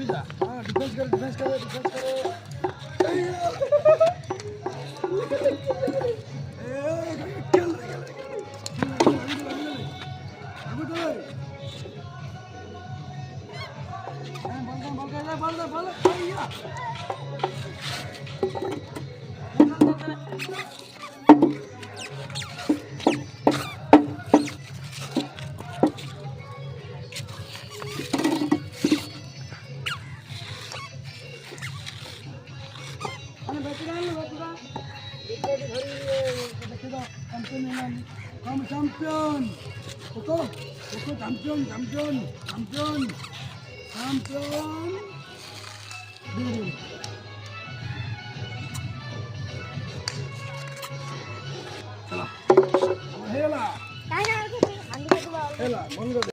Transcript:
जा हाँ डिफेंस करो डिफेंस करो डिफेंस करो Kamu champion, betul, betul champion, champion, champion, champion. Dulu. Salah. Hela. Hela, monggo.